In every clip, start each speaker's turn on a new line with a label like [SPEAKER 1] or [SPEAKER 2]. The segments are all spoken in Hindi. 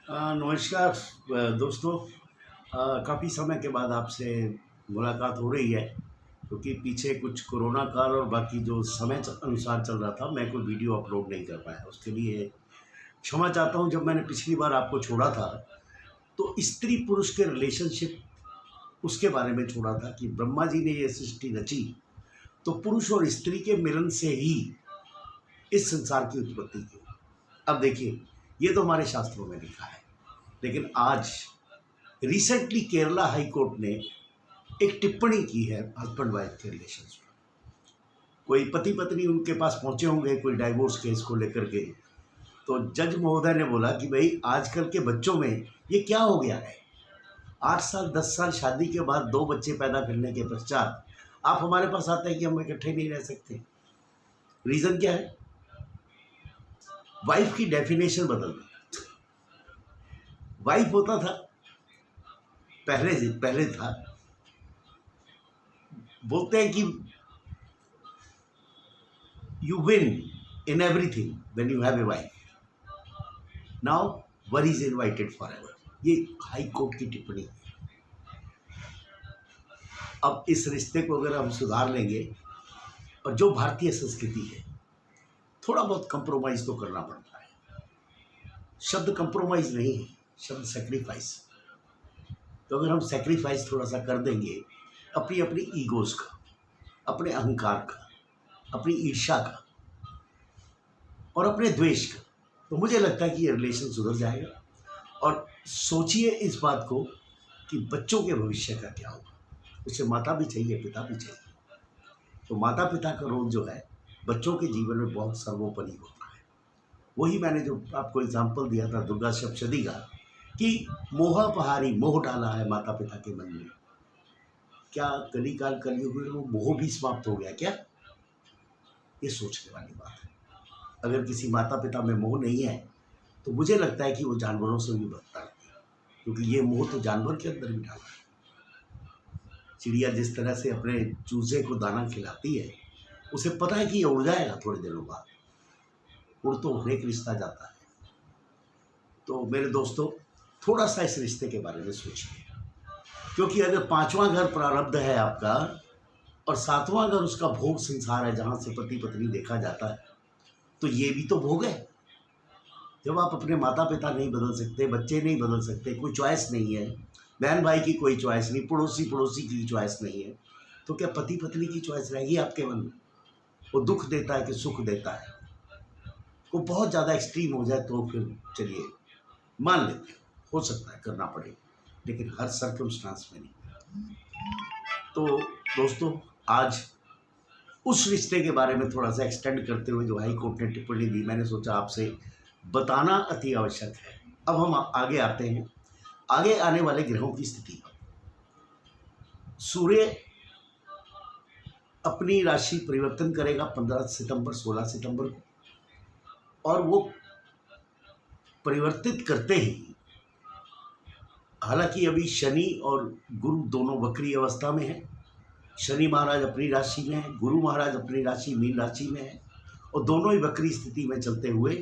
[SPEAKER 1] नमस्कार दोस्तों। काफ़ी समय के बाद आपसे मुलाकात हो रही है क्योंकि पीछे कुछ कोरोना काल और बाकी जो समय अनुसार चल रहा था, मैं कोई वीडियो अपलोड नहीं कर पाया। उसके लिए क्षमा चाहता हूँ। जब मैंने पिछली बार आपको छोड़ा था तो स्त्री पुरुष के रिलेशनशिप उसके बारे में छोड़ा था कि ब्रह्मा जी ने ये सृष्टि रची तो पुरुष और स्त्री के मिलन से ही इस संसार की उत्पत्ति की। अब देखिए, ये तो हमारे शास्त्रों में लिखा है, लेकिन आज रिसेंटली केरला हाई कोर्ट ने एक टिप्पणी की है हस्बैंड वाइफ के रिलेशंस में। कोई पति पत्नी उनके पास पहुंचे होंगे कोई डाइवोर्स केस को लेकर के, तो जज महोदय ने बोला कि भाई आजकल के बच्चों में ये क्या हो गया है। 8 साल 10 साल शादी के बाद 2 बच्चे पैदा करने के पश्चात आप हमारे पास आते हैं कि हम इकट्ठे नहीं रह सकते। रीज़न क्या है? वाइफ की डेफिनेशन बदल दी। वाइफ होता था पहले था, बोलते हैं कि you win in everything when you have a wife. Now were is invited for ever. ये हाई कोर्ट की टिप्पणी है। अब इस रिश्ते को अगर हम सुधार लेंगे, और जो भारतीय संस्कृति है, थोड़ा बहुत कंप्रोमाइज तो करना पड़ता है। शब्द कंप्रोमाइज नहीं है, शब्द सेक्रीफाइस। तो अगर हम सेक्रीफाइस थोड़ा सा कर देंगे अपनी अपनी ईगोज का, अपने अहंकार का, अपनी ईर्ष्या का और अपने द्वेष का, तो मुझे लगता है कि ये रिलेशन सुधर जाएगा। और सोचिए इस बात को कि बच्चों के भविष्य का क्या होगा। उसे माता भी चाहिए, पिता भी चाहिए। तो माता पिता का रोल जो है बच्चों के जीवन में बहुत सर्वोपरि होता है। वही मैंने जो आपको एग्जाम्पल दिया था दुर्गा सप्तशती का, कि मोहापहारी, मोह डाला है माता पिता के मन में। क्या कलिकाल कलयुग में वो मोह भी समाप्त हो गया क्या? ये सोचने वाली बात है। अगर किसी माता पिता में मोह नहीं है तो मुझे लगता है कि वो जानवरों से भी बदतर है, क्योंकि ये मोह तो जानवर के अंदर भी डाला है। चिड़िया जिस तरह से अपने चूजे को दाना खिलाती है, उसे पता है कि ये उड़ जाएगा थोड़े दिनों बाद, उड़ तो हर एक रिश्ता जाता है। तो मेरे दोस्तों, थोड़ा सा इस रिश्ते के बारे में सोचिए, क्योंकि अगर 5वां घर प्रारब्ध है आपका और 7वां घर उसका भोग संसार है, जहाँ से पति पत्नी देखा जाता है, तो ये भी तो भोग है। जब आप अपने माता पिता नहीं बदल सकते, बच्चे नहीं बदल सकते, कोई चॉइस नहीं है, बहन भाई की कोई चॉइस नहीं, पड़ोसी की चॉइस नहीं है, तो क्या पति पत्नी की चॉइस रहेगी आपके मन में? वो दुख देता है कि सुख देता है? वो बहुत ज़्यादा एक्सट्रीम हो जाए तो फिर चलिए मान लेते हैं, हो सकता है करना पड़े, लेकिन हर सर्कमस्टांस में नहीं। तो दोस्तों, आज उस रिश्ते के बारे में थोड़ा सा एक्सटेंड करते हुए जो हाई कोर्ट ने टिप्पणी दी, मैंने सोचा आपसे बताना अति आवश्यक है। अब हम आगे आते हैं, आगे आने वाले ग्रहों की स्थिति पर। सूर्य अपनी राशि परिवर्तन करेगा 15 सितंबर 16 सितंबर को, और वो परिवर्तित करते ही, हालांकि अभी शनि और गुरु दोनों वक्री अवस्था में हैं। शनि महाराज अपनी राशि में है, गुरु महाराज अपनी राशि मीन राशि में है, और दोनों ही वक्री स्थिति में चलते हुए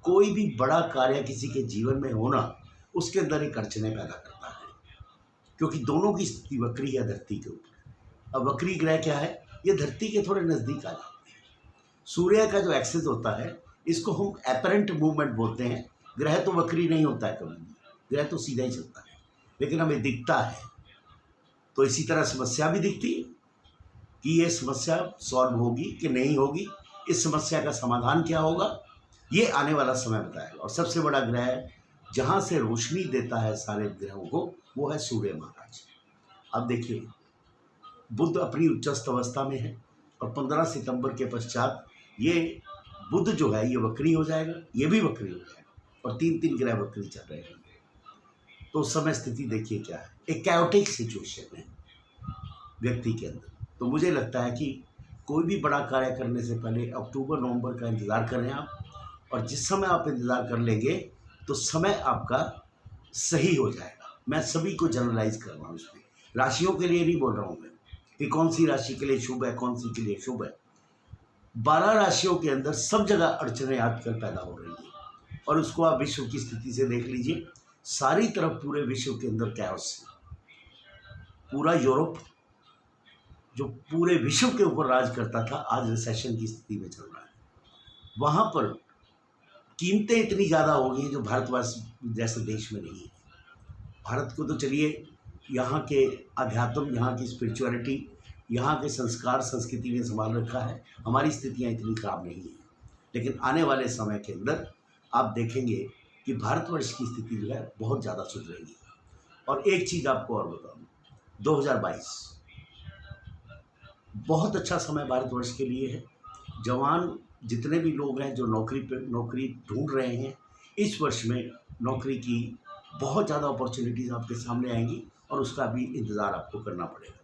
[SPEAKER 1] कोई भी बड़ा कार्य किसी के जीवन में होना, उसके अंदर एक अड़चने पैदा करता है, क्योंकि दोनों की स्थिति वक्री है धरती के ऊपर। अब वक्री ग्रह क्या है? ये धरती के थोड़े नज़दीक आ जाते हैं। सूर्य का जो एक्सेस होता है, इसको हम एपरेंट मूवमेंट बोलते हैं। ग्रह तो वक्री नहीं होता है कभी भी, ग्रह तो सीधा ही चलता है, लेकिन हमें दिखता है। तो इसी तरह समस्या भी दिखती है कि ये समस्या सॉल्व होगी कि नहीं होगी, इस समस्या का समाधान क्या होगा, ये आने वाला समय बताएगा। और सबसे बड़ा ग्रह जहाँ से रोशनी देता है सारे ग्रहों को, वो है सूर्य महाराज। अब देखिए, बुध अपनी उच्चस्थ अवस्था में है, और 15 सितंबर के पश्चात ये बुध जो है ये वक्री हो जाएगा, ये भी वक्री हो जाएगा, और 3 ग्रह वक्री चल रहे हैं। तो उस समय स्थिति देखिए क्या है, एक कैओटिक सिचुएशन है व्यक्ति के अंदर। तो मुझे लगता है कि कोई भी बड़ा कार्य करने से पहले अक्टूबर नवंबर का इंतज़ार करें आप, और जिस समय आप इंतज़ार कर लेंगे तो समय आपका सही हो जाएगा। मैं सभी को जनरलाइज कर रहा हूँ, इसमें राशियों के लिए नहीं बोल रहा हूँ मैं कि कौन सी राशि के लिए शुभ है, कौन सी के लिए शुभ है। 12 राशियों के अंदर सब जगह अड़चने आजकल पैदा हो रही है, और उसको आप विश्व की स्थिति से देख लीजिए। सारी तरफ पूरे विश्व के अंदर कैओस है। पूरा यूरोप जो पूरे विश्व के ऊपर राज करता था आज रिसेशन की स्थिति में चल रहा है। वहाँ पर कीमतें इतनी ज़्यादा हो गई जो भारतवर्ष जैसे देश में नहीं है। भारत को तो चलिए यहाँ के अध्यात्म, यहाँ की स्पिरिचुअलिटी, यहाँ के संस्कार संस्कृति ने संभाल रखा है। हमारी स्थितियाँ इतनी खराब नहीं हैं, लेकिन आने वाले समय के अंदर आप देखेंगे कि भारतवर्ष की स्थिति जो है बहुत ज़्यादा सुधरेगी। और एक चीज़ आपको और बताऊँ, 2022 बहुत अच्छा समय भारतवर्ष के लिए है। जवान जितने भी लोग हैं जो नौकरी ढूंढ रहे हैं, इस वर्ष में नौकरी की बहुत ज़्यादा अपॉर्चुनिटीज़ आपके सामने आएंगी और उसका भी इंतज़ार आपको करना पड़ेगा।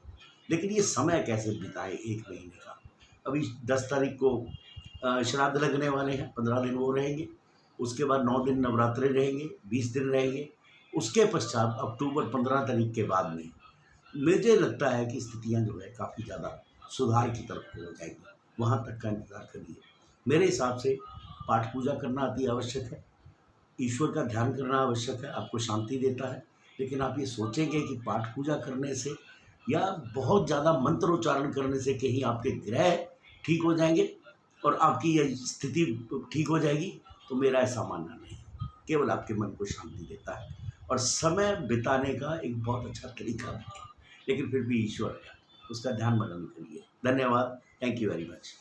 [SPEAKER 1] लेकिन ये समय कैसे बिताएं, 1 महीने का। अभी 10 तारीख को श्राद्ध लगने वाले हैं, 15 दिन वो रहेंगे। उसके बाद 9 दिन नवरात्रे रहेंगे, 20 दिन रहेंगे। उसके पश्चात अक्टूबर 15 तारीख के बाद में मुझे लगता है कि स्थितियाँ जो है काफ़ी ज़्यादा सुधार की तरफ हो जाएगी। वहाँ तक का इंतज़ार करिए। मेरे हिसाब से पाठ पूजा करना अति आवश्यक है, ईश्वर का ध्यान करना आवश्यक है, आपको शांति देता है। लेकिन आप ये सोचेंगे कि पाठ पूजा करने से या बहुत ज़्यादा मंत्रोच्चारण करने से कहीं आपके ग्रह ठीक हो जाएंगे और आपकी यह स्थिति ठीक हो जाएगी, तो मेरा ऐसा मानना नहीं। केवल आपके मन को शांति देता है और समय बिताने का एक बहुत अच्छा तरीका भी है। लेकिन फिर भी ईश्वर है, उसका ध्यान मनन करिए। धन्यवाद। Thank you very much.